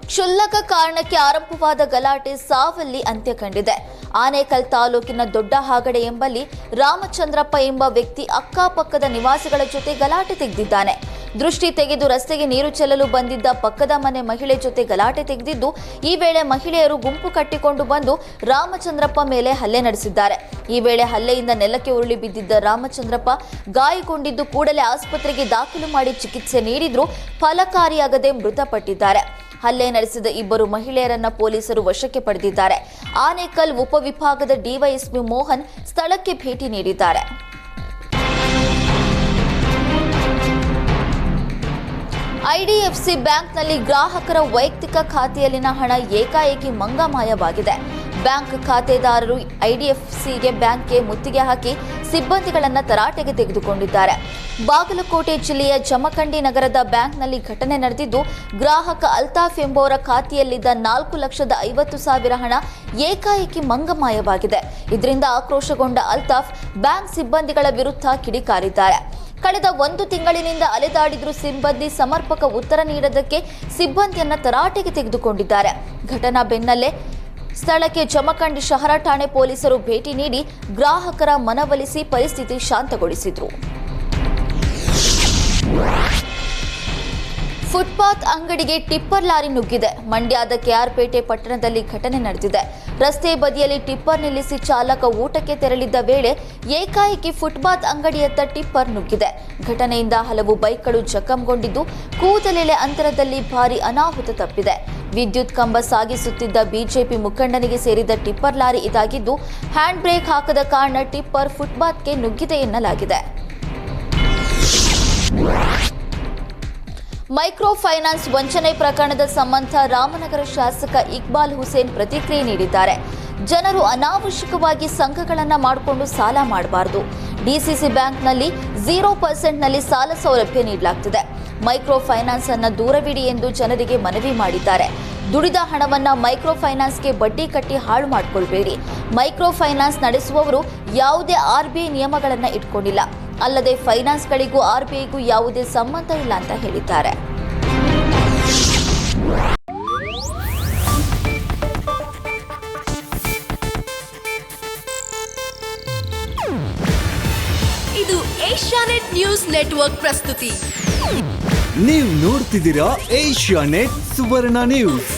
ಕ್ಷುಲ್ಲಕ ಕಾರಣಕ್ಕೆ ಆರಂಭವಾದ ಗಲಾಟೆ ಸಾವಲ್ಲಿ ಅಂತ್ಯ ಕಂಡಿದೆ. ಆನೇಕಲ್ ತಾಲೂಕಿನ ದೊಡ್ಡ ಹಾಗಡೆ ಎಂಬಲ್ಲಿ ರಾಮಚಂದ್ರಪ್ಪ ಎಂಬ ವ್ಯಕ್ತಿ ಅಕ್ಕಪಕ್ಕದ ನಿವಾಸಿಗಳ ಜೊತೆ ಗಲಾಟೆ ತೆಗೆದಿದ್ದಾನೆ. ದೃಷ್ಟಿ ತೆಗೆದು ರಸ್ತೆಗೆ ನೀರು ಚೆಲ್ಲಲು ಬಂದಿದ್ದ ಪಕ್ಕದ ಮನೆ ಮಹಿಳೆ ಜೊತೆ ಗಲಾಟೆ ತೆಗೆದಿದ್ದು, ಈ ವೇಳೆ ಮಹಿಳೆಯರು ಗುಂಪು ಕಟ್ಟಿಕೊಂಡು ಬಂದು ರಾಮಚಂದ್ರಪ್ಪ ಮೇಲೆ ಹಲ್ಲೆ ನಡೆಸಿದ್ದಾರೆ. ಈ ವೇಳೆ ಹಲ್ಲೆಯಿಂದ ನೆಲಕ್ಕೆ ಉರುಳಿ ಬಿದ್ದಿದ್ದ ರಾಮಚಂದ್ರಪ್ಪ ಗಾಯಗೊಂಡಿದ್ದು ಕೂಡಲೇ ಆಸ್ಪತ್ರೆಗೆ ದಾಖಲು ಮಾಡಿ ಚಿಕಿತ್ಸೆ ನೀಡಿದ್ರೂ ಫಲಕಾರಿಯಾಗದೆ ಮೃತಪಟ್ಟಿದ್ದಾರೆ. ಹಲ್ಲೆ ನಡೆಸಿದ ಇಬ್ಬರು ಮಹಿಳೆಯರನ್ನ ಪೊಲೀಸರು ವಶಕ್ಕೆ ಪಡೆದಿದ್ದಾರೆ. ಆನೇಕಲ್ ಉಪವಿಭಾಗದ ಡಿವೈಎಸ್ಪಿ ಮೋಹನ್ ಸ್ಥಳಕ್ಕೆ ಭೇಟಿ ನೀಡಿದ್ದಾರೆ. ಐಡಿಎಫ್ಸಿ ಬ್ಯಾಂಕ್ನಲ್ಲಿ ಗ್ರಾಹಕರ ವೈಯಕ್ತಿಕ ಖಾತೆಯಲ್ಲಿನ ಹಣ ಏಕಾಏಕಿ ಮಂಗಮಾಯವಾಗಿದೆ. ಬ್ಯಾಂಕ್ ಖಾತೆದಾರರು ಐಡಿಎಫ್ಸಿಗೆ ಬ್ಯಾಂಕ್ಗೆ ಮುತ್ತಿಗೆ ಹಾಕಿ ಸಿಬ್ಬಂದಿಗಳನ್ನು ತರಾಟೆಗೆ ತೆಗೆದುಕೊಂಡಿದ್ದಾರೆ. ಬಾಗಲಕೋಟೆ ಜಿಲ್ಲೆಯ ಜಮಖಂಡಿ ನಗರದ ಬ್ಯಾಂಕ್ನಲ್ಲಿ ಘಟನೆ ನಡೆದಿದ್ದು, ಗ್ರಾಹಕ ಅಲ್ತಾಫ್ ಎಂಬುವರ ಖಾತೆಯಲ್ಲಿದ್ದ 4,50,000 ಹಣ ಏಕಾಏಕಿ ಮಂಗಮಾಯವಾಗಿದೆ. ಇದರಿಂದ ಆಕ್ರೋಶಗೊಂಡ ಅಲ್ತಾಫ್ ಬ್ಯಾಂಕ್ ಸಿಬ್ಬಂದಿಗಳ ವಿರುದ್ಧ ಕಿಡಿಕಾರಿದ್ದಾರೆ. ಕಳೆದ 1 ತಿಂಗಳಿನಿಂದ ಅಲೆದಾಡಿದ್ರೂ ಸಿಬ್ಬಂದಿ ಸಮರ್ಪಕ ಉತ್ತರ ನೀಡದಕ್ಕೆ ಸಿಬ್ಬಂದಿಯನ್ನ ತರಾಟೆಗೆ ತೆಗೆದುಕೊಂಡಿದ್ದಾರೆ. ಘಟನಾ ಬೆನ್ನಲ್ಲೇ ಸ್ಥಳಕ್ಕೆ ಜಮಖಂಡಿ ಶಹರ ಠಾಣೆ ಪೊಲೀಸರು ಭೇಟಿ ನೀಡಿ ಗ್ರಾಹಕರ ಮನವೊಲಿಸಿ ಪರಿಸ್ಥಿತಿ ಶಾಂತಗೊಳಿಸಿದರು. ಫುಟ್ಪಾತ್ ಅಂಗಡಿಗೆ ಟಿಪ್ಪರ್ ಲಾರಿ ನುಗ್ಗಿದೆ. ಮಂಡ್ಯದ ಕೆಆರ್ಪೇಟೆ ಪಟ್ಟಣದಲ್ಲಿ ಘಟನೆ ನಡೆದಿದೆ. ರಸ್ತೆ ಬದಿಯಲ್ಲಿ ಟಿಪ್ಪರ್ ನಿಲ್ಲಿಸಿ ಚಾಲಕ ಊಟಕ್ಕೆ ತೆರಳಿದ್ದ ವೇಳೆ ಏಕಾಏಕಿ ಫುಟ್ಪಾತ್ ಅಂಗಡಿಯತ್ತ ಟಿಪ್ಪರ್ ನುಗ್ಗಿದೆ. ಘಟನೆಯಿಂದ ಹಲವು ಬೈಕ್ಗಳು ಜಖಂಗೊಂಡಿದ್ದು, ಕೂದಲೆಳೆ ಅಂತರದಲ್ಲಿ ಭಾರೀ ಅನಾಹುತ ತಪ್ಪಿದೆ. ವಿದ್ಯುತ್ ಕಂಬ ಸಾಗಿಸುತ್ತಿದ್ದ ಬಿಜೆಪಿ ಮುಖಂಡನಿಗೆ ಸೇರಿದ ಟಿಪ್ಪರ್ ಲಾರಿ ಇದಾಗಿದ್ದು, ಹ್ಯಾಂಡ್ ಬ್ರೇಕ್ ಹಾಕದ ಕಾರಣ ಟಿಪ್ಪರ್ ಫುಟ್ಪಾತ್ಗೆ ನುಗ್ಗಿದೆ ಎನ್ನಲಾಗಿದೆ. ಮೈಕ್ರೋ ಫೈನಾನ್ಸ್ ವಂಚನೆ ಪ್ರಕರಣದ ಸಂಬಂಧ ರಾಮನಗರ ಶಾಸಕ ಇಕ್ಬಾಲ್ ಹುಸೇನ್ ಪ್ರತಿಕ್ರಿಯೆ ನೀಡಿದ್ದಾರೆ. ಜನರು ಅನಾವಶ್ಯಕವಾಗಿ ಸಂಘಗಳನ್ನು ಮಾಡಿಕೊಂಡು ಸಾಲ ಮಾಡಬಾರದು. ಡಿಸಿಸಿ ಬ್ಯಾಂಕ್ನಲ್ಲಿ 0% ಸಾಲ ಸೌಲಭ್ಯ ನೀಡಲಾಗುತ್ತಿದೆ. ಮೈಕ್ರೋ ಫೈನಾನ್ಸ್ ಅನ್ನು ದೂರವಿಡಿ ಎಂದು ಜನರಿಗೆ ಮನವಿ ಮಾಡಿದ್ದಾರೆ. ದುಡಿದ ಹಣವನ್ನ ಮೈಕ್ರೋ ಫೈನಾನ್ಸ್ಗೆ ಬಡ್ಡಿ ಕಟ್ಟಿ ಹಾಳು ಮಾಡಿಕೊಳ್ಬೇಡಿ. ಮೈಕ್ರೋ ಫೈನಾನ್ಸ್ ನಡೆಸುವವರು ಯಾವುದೇ ಆರ್ಬಿಐ ನಿಯಮಗಳನ್ನು ಇಟ್ಕೊಂಡಿಲ್ಲ. ಅಲ್ಲದೆ ಫೈನಾನ್ಸ್ಗಳಿಗೂ ಆರ್ಬಿಐಗೂ ಯಾವುದೇ ಸಂಬಂಧ ಇಲ್ಲ ಅಂತ ಹೇಳಿದ್ದಾರೆ. ಇದು ಏಷ್ಯಾನೆಟ್ ನ್ಯೂಸ್ ನೆಟ್ವರ್ಕ್ ಪ್ರಸ್ತುತಿ. ನೀವು ನೋಡ್ತಿದ್ದೀರಾ ಏಷ್ಯಾನೆಟ್ ಸುವರ್ಣ ನ್ಯೂಸ್.